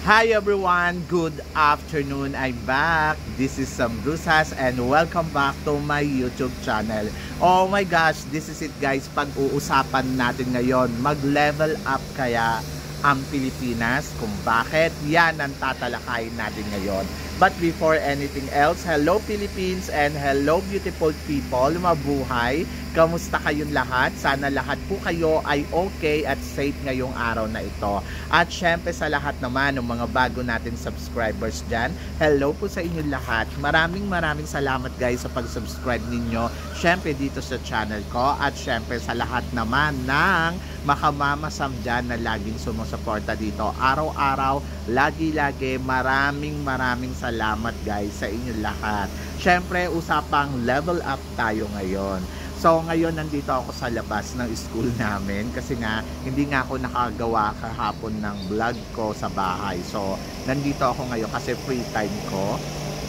Hi everyone, good afternoon. I'm back. This is Sam Brusas and welcome back to my YouTube channel. Oh my gosh, this is it guys. Pag-uusapan natin ngayon, mag-level up kaya ang Pilipinas? Kung bakit? Yan ang tatalakayin natin ngayon. But before anything else, hello Philippines and hello beautiful people. Mabuhay! Kamusta kayong lahat? Sana lahat po kayo ay okay at safe ngayong araw na ito. At syempre sa lahat naman ng mga bago natin subscribers dyan, hello po sa inyong lahat. Maraming salamat guys sa pag-subscribe ninyo. Syempre dito sa channel ko at syempre sa lahat naman ng makamamasam dyan na laging sumusuporta dito. Araw-araw, lagi-lagi, maraming salamat guys sa inyong lahat. Syempre usapang level up tayo ngayon. So ngayon nandito ako sa labas ng school namin kasi nga hindi nga ako nakagawa kahapon ng vlog ko sa bahay. So nandito ako ngayon kasi free time ko.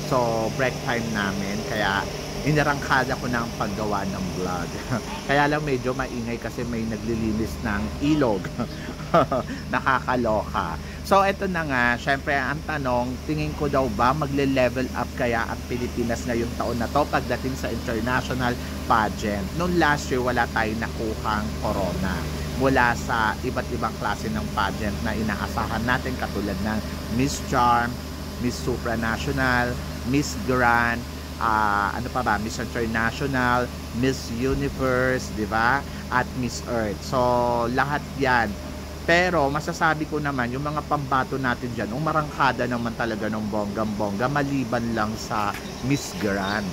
So break time namin kaya inarangkada ko ng paggawa ng vlog. Kaya lang medyo maingay kasi may naglilinis ng ilog. Nakakaloka. So ito na nga, syempre ang tanong, tingin ko daw ba magle-level up kaya ang Pilipinas ngayong taon na to pagdating sa international pageant? Noong last year wala tayong nakuhang corona mula sa iba't ibang klase ng pageant na inaasahan natin katulad ng Miss Charm, Miss Supranational, Miss Grand, ano pa ba, Miss International, Miss Universe, di ba? At Miss Earth. So lahat yan. Pero masasabi ko naman yung mga pambato natin dyan, umarangkada naman talaga ng bonggang-bongga maliban lang sa Miss Grand.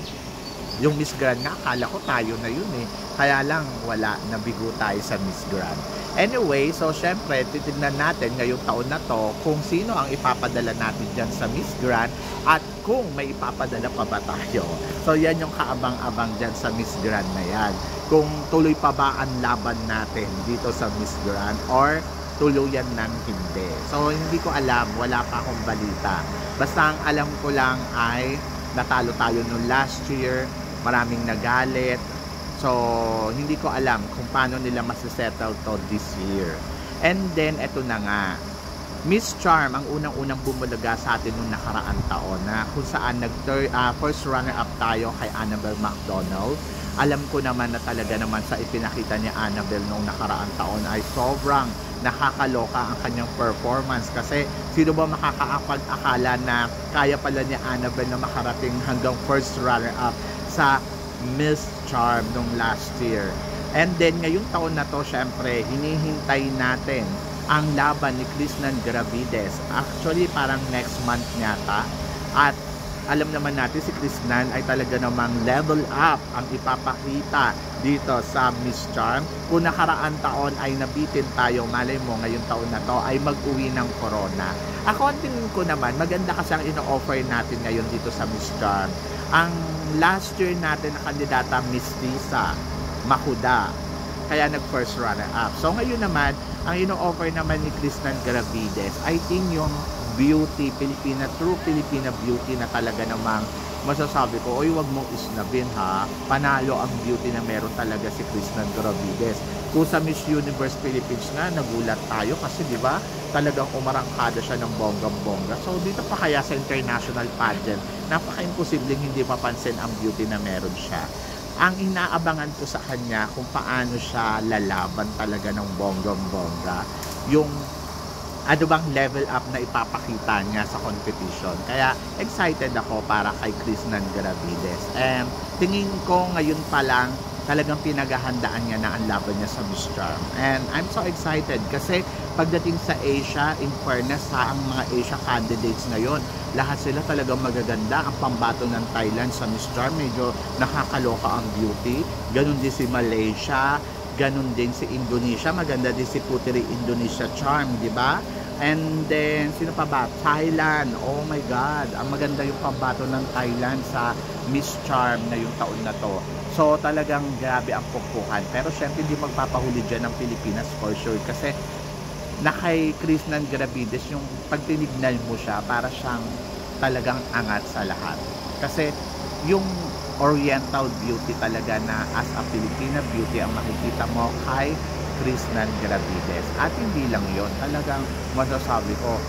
Yung Miss Grand nga, akala ko tayo na yun eh. Kaya lang wala, nabigo tayo sa Miss Grand. Anyway, so syempre titignan natin ngayong taon na to kung sino ang ipapadala natin dyan sa Miss Grand at kung may ipapadala pa ba tayo. So yan yung kaabang-abang dyan sa Miss Grand na yan. Kung tuloy pa ba ang laban natin dito sa Miss Grand or tuluyan ng hindi. So hindi ko alam, wala pa akong balita. Basta ang alam ko lang ay natalo tayo noong last year, maraming nagalit. So hindi ko alam kung paano nila masisettle to this year. And then eto na nga, Miss Charm ang unang-unang bumulaga sa atin noong nakaraang taon na kung saan first runner-up tayo kay Annabelle McDonald. Alam ko naman na talaga naman sa ipinakita ni Annabelle noong nakaraang taon ay sobrang nakakaloka ang kanyang performance kasi sino ba makakaakala na kaya pala ni Annabelle na makarating hanggang first runner-up sa Miss Charm nung last year. And then ngayong taon na to syempre hinihintay natin ang laban ni Krishnan Gravides. Actually parang next month yata at alam naman natin si Krishnan ay talaga namang level up ang ipapakita dito sa Miss Charm. Kung nakaraan taon ay nabitin tayo, malay mo ngayong taon na to ay mag-uwi ng corona. Ako ang tingin ko naman, maganda kasi ang ino-offer natin ngayon dito sa Miss Charm. Ang last year natin na kandidata Miss Lisa Makuda, kaya nag-first runner-up. So ngayon naman, ang ino-offer naman ni Krishnan Gravides, I think yung beauty, true Filipina beauty na talaga namang masasabi ko, oy wag mong isnabin ha, panalo ang beauty na meron talaga si Krishnan Gravides. Kung sa Miss Universe Philippines na, nagulat tayo kasi di ba talagang umarangkada siya ng bonggang-bongga. So dito pa kaya sa international pageant, napaka-imposibleng hindi mapansin ang beauty na meron siya. Ang inaabangan ko sa kanya kung paano siya lalaban talaga ng bonggang-bongga. Yung ano bang level up na ipapakita niya sa competition. Kaya excited ako para kay Krishnan Gravides. And tingin ko ngayon pa lang talagang pinaghahandaan niya na ang laban niya sa Miss Charm. And I'm so excited kasi pagdating sa Asia, in fairness sa ang mga Asia candidates ngayon, lahat sila talagang magaganda. Ang pambato ng Thailand sa Miss Charm, medyo nakakaloka ang beauty. Ganon din si Malaysia, ganon din si Indonesia, maganda din si Puteri Indonesia Charm, di ba? And then, sino pa ba? Thailand, oh my God, ang maganda yung pambato ng Thailand sa Miss Charm na yung taon na to. So, talagang grabe ang pukpukan. Pero syempre, hindi magpapahuli dyan ng Pilipinas for sure. Kasi, na kay Krishnan Gravides, yung pag tinignan mo siya, para siyang talagang angat sa lahat. Kasi, yung Oriental beauty talaga na as a Filipina beauty ang makikita mo kay Krishnan Gravides. At hindi lang yon, talagang masasabi ko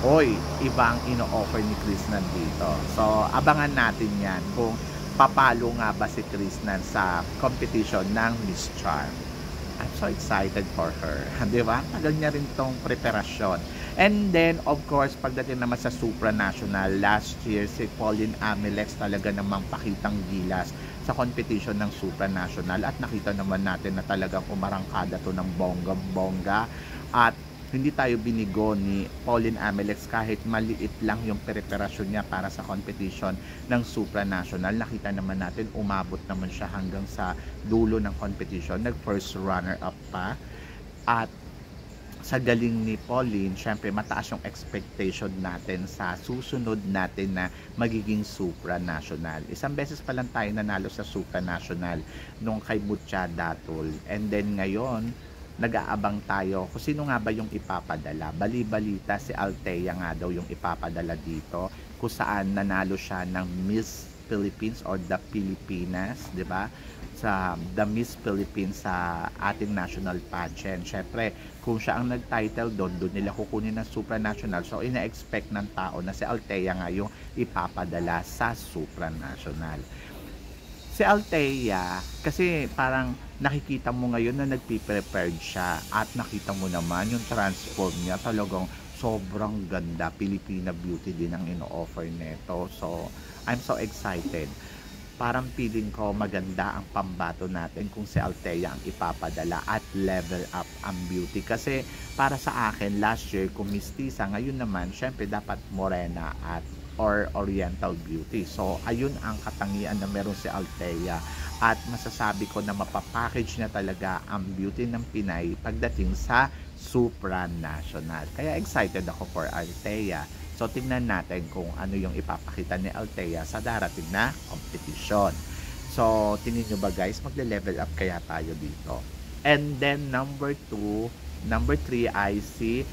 oy, iba ang ino-offer ni Krishnan dito. So, abangan natin yan kung papalo nga ba si Krishnan sa competition ng Miss Charm. I'm so excited for her. Di ba? Tagal niya rin tong preparasyon. And then, of course, pagdating naman sa supranational, last year, si Pauline Amilex talaga namang pakitang gilas sa competition ng supranational. At nakita naman natin na talagang umarangkada to ng bonggang-bongga. At hindi tayo binigo ni Pauline Amilex kahit maliit lang yung preparasyon niya para sa competition ng supranational. Nakita naman natin, umabot naman siya hanggang sa dulo ng competition. Nag first runner up pa. At sa galing ni Pauline, syempre mataas yung expectation natin sa susunod natin na magiging supranational. Isang beses pa lang tayo nanalo sa supranational nung kay Butcha Datul. And then ngayon, nag-aabang tayo kung sino nga ba yung ipapadala. Bali-balita si Althea nga daw yung ipapadala dito, kung saan nanalo siya ng Miss Philippines or The Pilipinas, di ba? Sa The Miss Philippines sa ating national pageant. Syempre, kung siya ang nag-title doon nila kukunin ng supranational. So, ina-expect ng tao na si Althea nga yung ipapadala sa supranational. Si Althea, kasi parang nakikita mo ngayon na nagpiprepared siya at nakita mo naman yung transform niya, talagang sobrang ganda. Filipina beauty din ang ino-offer nito. So, I'm so excited. Parang feeling ko maganda ang pambato natin kung si Althea ang ipapadala at level up ang beauty. Kasi para sa akin, last year kung mistisa, ngayon naman, syempre dapat morena at or oriental beauty. So, ayun ang katangian na meron si Althea. At masasabi ko na mapapackage na talaga ang beauty ng Pinay pagdating sa supranational. Kaya excited ako for Althea. So, tingnan natin kung ano yung ipapakita ni Althea sa darating na competition. So, tingin nyo ba guys, magle-level up kaya tayo dito? And then, number 3 ay si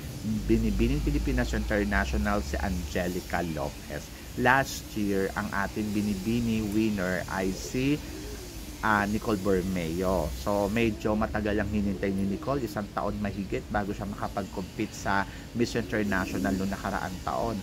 Binibining Pilipinas International, si Angelica Lopez. Last year, ang ating Binibini winner ay si Nicole Bermeo. So, medyo matagal ang hinintay ni Nicole, 1 taon mahigit bago siya makapag-compete sa Miss International noong nakaraang taon.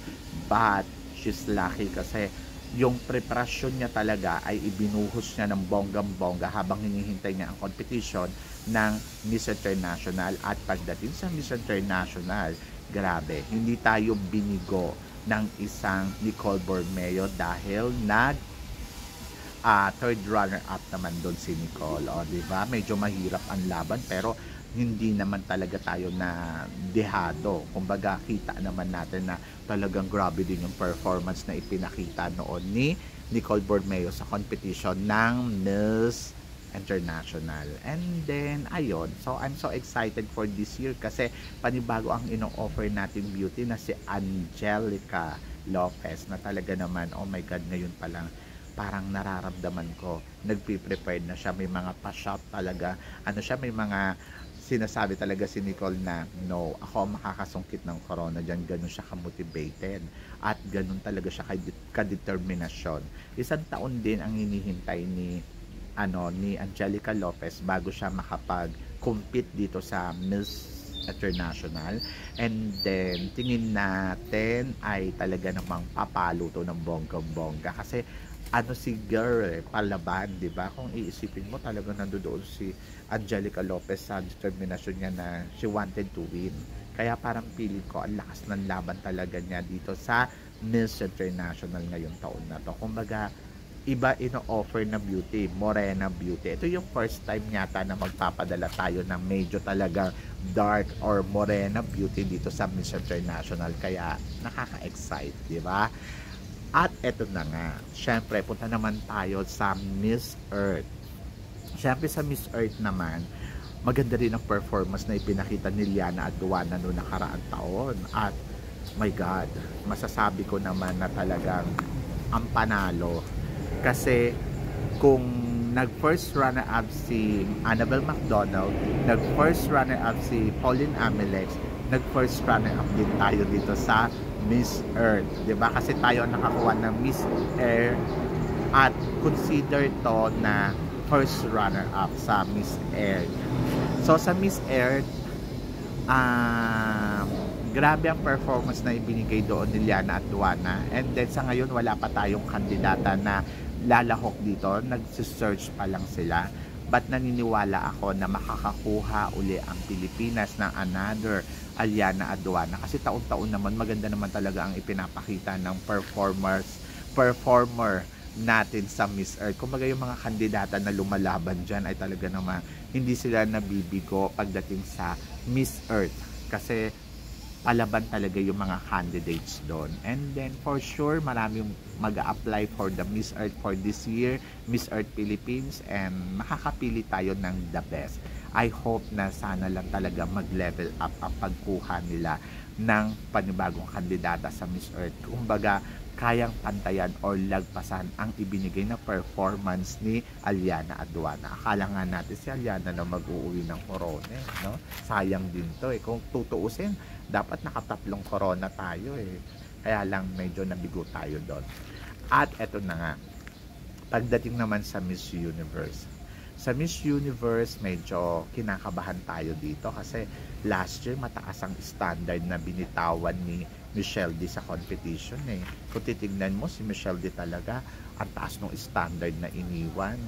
But, she's lucky kasi yung preparasyon niya talaga ay ibinuhos niya ng bonggang-bongga habang hinihintay niya ang competition ng Miss International. At pagdating sa Miss International, grabe, hindi tayo binigo ng isang Nicole Bermeo dahil third runner up naman doon si Nicole. O, diba? Medyo mahirap ang laban pero hindi naman talaga tayo na dehado. Kumbaga, kita naman natin na talagang grabe din yung performance na ipinakita noon ni Nicole Bermeo sa competition ng Miss International. And then, ayun. So, I'm so excited for this year kasi panibago ang ino-offer natin beauty na si Angelica Lopez na talaga naman, oh my God, ngayon pa lang parang nararamdaman ko, nagpe-prepared na siya, may mga pa-shot talaga, may mga sinasabi talaga si Nicole na, no, ako ang makakasungkit ng corona dyan, ganun siya ka-motivated at ganun talaga siya ka-determinasyon. 1 taon din ang hinihintay ni Angelica Lopez bago siya makapag-compete dito sa Miss International. And then, tingin natin ay talaga namang papalo to ng bonggang-bongga kasi si girl, palaban, di ba? Kung iisipin mo, talaga nandoon si Angelica Lopez sa determinasyon niya na she wanted to win. Kaya parang feeling ko, ang lakas ng laban talaga niya dito sa Miss International ngayong taon na to. Kumbaga, iba ino-offer na beauty, morena beauty. Ito yung first time yata na magpapadala tayo ng medyo talaga dark or morena beauty dito sa Miss International. Kaya nakaka-excite, di ba? At eto na nga, syempre punta naman tayo sa Miss Earth. Syempre sa Miss Earth naman, maganda rin ang performance na ipinakita ni Liana Aduana noong nakaraang taon. At my God, masasabi ko naman na talagang ang panalo. Kasi kung nag-first runner-up si Annabelle McDonald, nag-first runner-up si Pauline Amilex, nag-first runner-up din tayo dito sa Miss Earth, 'di ba? Kasi tayo ang nakakuha ng Miss Earth at consider to na first runner up sa Miss Earth. So sa Miss Earth, grabe ang performance na ibinigay doon ni Liana at Duana. And then sa ngayon wala pa tayong kandidata na lalahok dito, nagsisearch pa lang sila. But naniniwala ako na makakakuha uli ang Pilipinas ng another Aliana Aduana, kasi taon-taon naman maganda naman talaga ang ipinapakita ng performer natin sa Miss Earth. Kumbaga yung mga kandidata na lumalaban dyan ay talaga naman hindi sila nabibigo pagdating sa Miss Earth, kasi palaban talaga yung mga candidates doon. And then for sure maraming mag-a-apply for the Miss Earth for this year, Miss Earth Philippines, and makakapili tayo ng the best. I hope na sana lang talaga mag-level up ang pagkuha nila ng panibagong kandidata sa Miss Earth. Kumbaga kayang pantayan or lagpasan ang ibinigay na performance ni Aliana Aduana. Akala nga natin si Aliana na mag-uuwi ng corona, no? Sayang din to eh. Kung tutuusin, dapat nakatatlong corona tayo eh. Kaya lang medyo nabigo tayo doon. At eto na nga, pagdating naman sa Miss Universe. Sa Miss Universe, medyo kinakabahan tayo dito kasi last year mataas ang standard na binitawan ni Michelle D sa competition eh. Kung titignan mo si Michelle D talaga, ang taas ng standard na iniwan,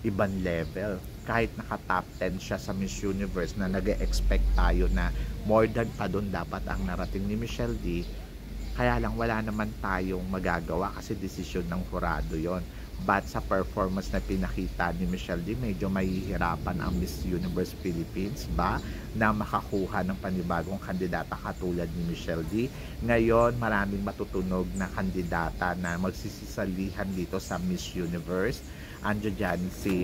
ibang level. Kahit naka-top 10 siya sa Miss Universe na nag-expect tayo na more than pa doon dapat ang narating ni Michelle D. Kaya lang wala naman tayong magagawa kasi desisyon ng hurado yon. But sa performance na pinakita ni Michelle D, medyo mahihirapan ang Miss Universe Philippines ba na makakuha ng panibagong kandidata katulad ni Michelle D. Ngayon, maraming matutunog na kandidata na magsisisalihan dito sa Miss Universe. Andiyo dyan si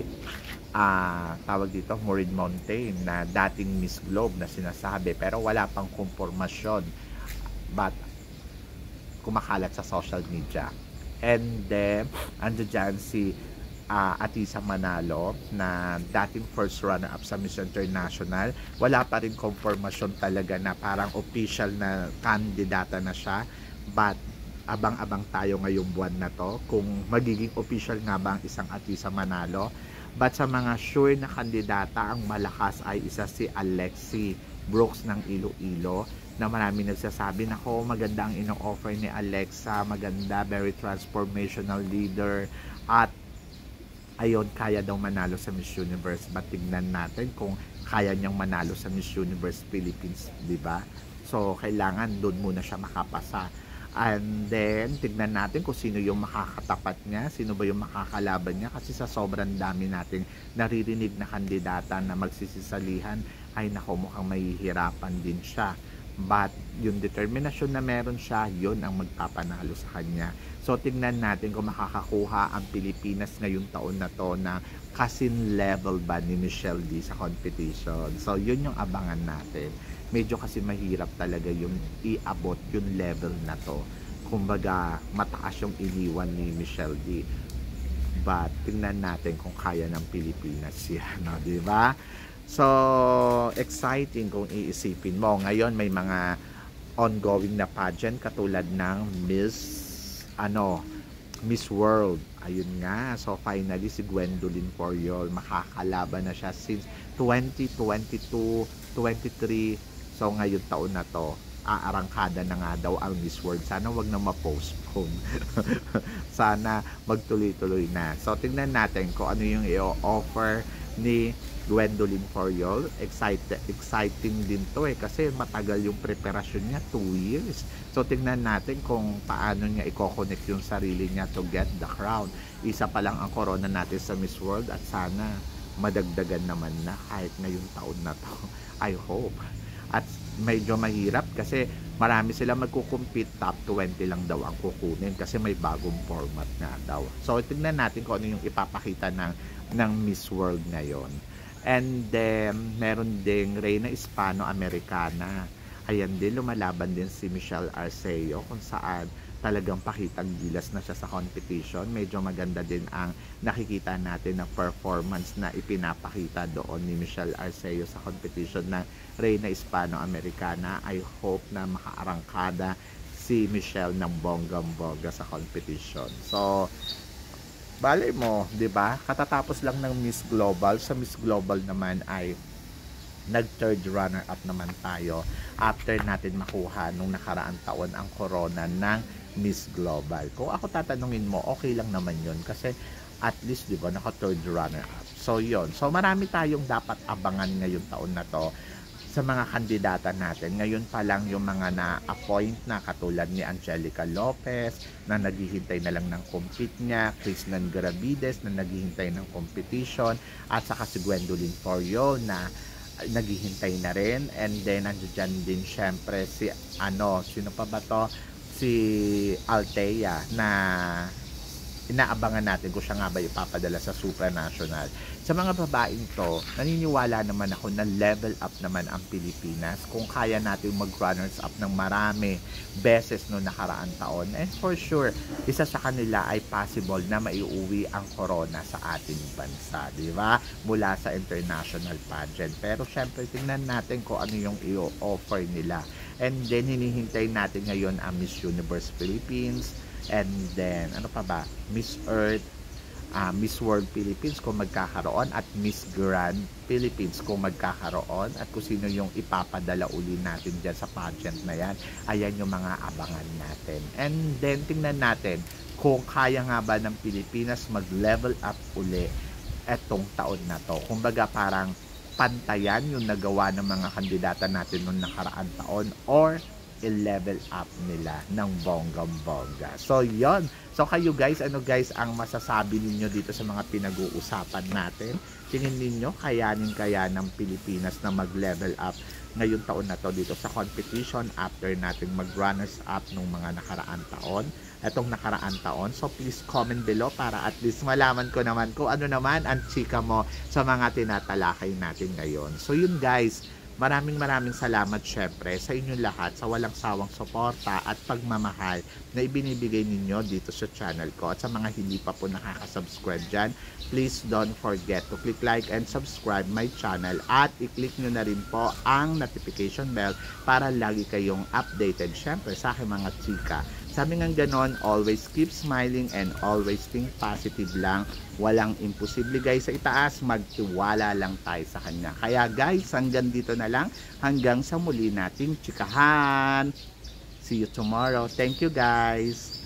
tawag dito, Maureen Montaigne na dating Miss Globe na sinasabi pero wala pang kumpormasyon, but kumakalat sa social media. And then, ando dyan si Atisa Manalo na dating first runner-up sa Miss International. Wala pa rin confirmation talaga na parang official na kandidata na siya. But, abang-abang tayo ngayong buwan na to kung magiging official nga ba ang isang Atisa Manalo. But sa mga sure na kandidata, ang malakas ay isa si Alexi Brooks ng Iloilo, na marami nagsasabi na maganda ang ino-offer ni Alexa, maganda, very transformational leader, at ayun, kaya daw manalo sa Miss Universe. But tignan natin kung kaya niyang manalo sa Miss Universe Philippines, di ba? So kailangan doon muna siya makapasa. And then tignan natin kung sino yung makakatapat niya, sino ba yung makakalaban niya, kasi sa sobrang dami nating naririnig na kandidata na magsisisalihan, ay nako, mukhang mahihirapan din siya. But yung determinasyon na meron siya, yun ang magpapanalo sa kanya. So tingnan natin kung makakakuha ang Pilipinas ngayong taon na to na kasin level ba ni Michelle D sa competition. So yun yung abangan natin. Medyo kasi mahirap talaga yung iabot yung level na to. Kumbaga mataas yung iniwan ni Michelle D. But tingnan natin kung kaya ng Pilipinas yan, no? Di ba? So, exciting kung iisipin mo. Ngayon may mga ongoing na pageant katulad ng Miss World. Ayun nga. So, finally si Gwendolyn Foriol makakalaban na siya since 2022, 23. So, ngayon taon na to, aarangkada na nga daw ang Miss World. Sana wag na ma-postpone. Sana magtuloy-tuloy na. So, tingnan natin kung ano yung i-offer ni Gwendolyn Foriol. Exciting din to eh, kasi matagal yung preparasyon niya, 2 years. So tingnan natin kung paano niya i-connect yung sarili niya to get the crown. Isa pa lang ang corona natin sa Miss World at sana madagdagan naman na kahit ngayong taon na to. I hope. At medyo mahirap kasi marami sila magkukumpit, top 20 lang daw ang kukunin kasi may bagong format na daw. So tingnan natin kung ano yung ipapakita ng Miss World ngayon. And then, meron ding Reyna Hispano-Americana. Ayan din, lumalaban din si Michelle Arceo kung saan talagang pakitang gilas na siya sa competition. Medyo maganda din ang nakikita natin na performance na ipinapakita doon ni Michelle Arceo sa competition na Reyna Hispano-Americana. I hope na makaarangkada si Michelle ng bonggang-bongga sa competition. So, balay mo, 'di ba? Katatapos lang ng Miss Global. Sa Miss Global naman ay nag-third runner-up naman tayo after natin makuha nung nakaraang taon ang corona ng Miss Global. Kung ako tatanungin mo, okay lang naman yun kasi at least, di ba, naka-third runner-up. So, yun. So, marami tayong dapat abangan ngayong taon na to sa mga kandidata natin. Ngayon pa lang yung mga na-appoint na katulad ni Angelica Lopez na naghihintay na lang ng compete niya, Krishnan Gravides na naghihintay ng competition, at saka si Gwendolyn Porio na naghihintay na rin. And then nandiyan din syempre si sino pa ba to? Si Althea na inaabangan natin kung siya nga ba ipapadala sa supranational. Sa mga babaeng to, naniniwala naman ako na level up naman ang Pilipinas kung kaya natin mag-runners up ng marami beses no nakaraan taon. And for sure, isa sa kanila ay possible na maiuwi ang corona sa ating bansa, di ba? Mula sa international pageant. Pero syempre, tingnan natin kung ano yung i-offer nila. And then, hinihintay natin ngayon ang Miss Universe Philippines. And then, ano pa ba? Miss Earth, Miss World Philippines kung magkakaroon, at Miss Grand Philippines kung magkakaroon, at kung sino yung ipapadala uli natin dyan sa pageant na yan. Ayan yung mga abangan natin. And then, tingnan natin kung kaya nga ba ng Pilipinas mag-level up uli etong taon na to. Kumbaga parang pantayan yung nagawa ng mga kandidata natin noong nakaraan taon, or i-level up nila ng bonggang-bongga. So, yon. So, kayo guys, ano guys ang masasabi ninyo dito sa mga pinag-uusapan natin? Tingin ninyo, kaya ng Pilipinas na mag-level up ngayong taon na to dito sa competition after nating mag-runners up nung mga nakaraan taon? Etong nakaraan taon. So, please comment below para at least malaman ko naman kung ano naman ang chika mo sa mga tinatalakay natin ngayon. So, yun guys. Maraming salamat syempre sa inyong lahat sa walang sawang suporta at pagmamahal na ibinibigay ninyo dito sa channel ko. At sa mga hindi pa po nakaka-subscribe dyan, please don't forget to click like and subscribe my channel, at i-click nyo na rin po ang notification bell para lagi kayong updated syempre sa aking mga chika. Sabi nga ganon, always keep smiling and always think positive lang. Walang imposible guys sa itaas, magtiwala lang tayo sa kanya. Kaya guys, hanggang dito na lang, hanggang sa muli nating chikahan. See you tomorrow. Thank you guys.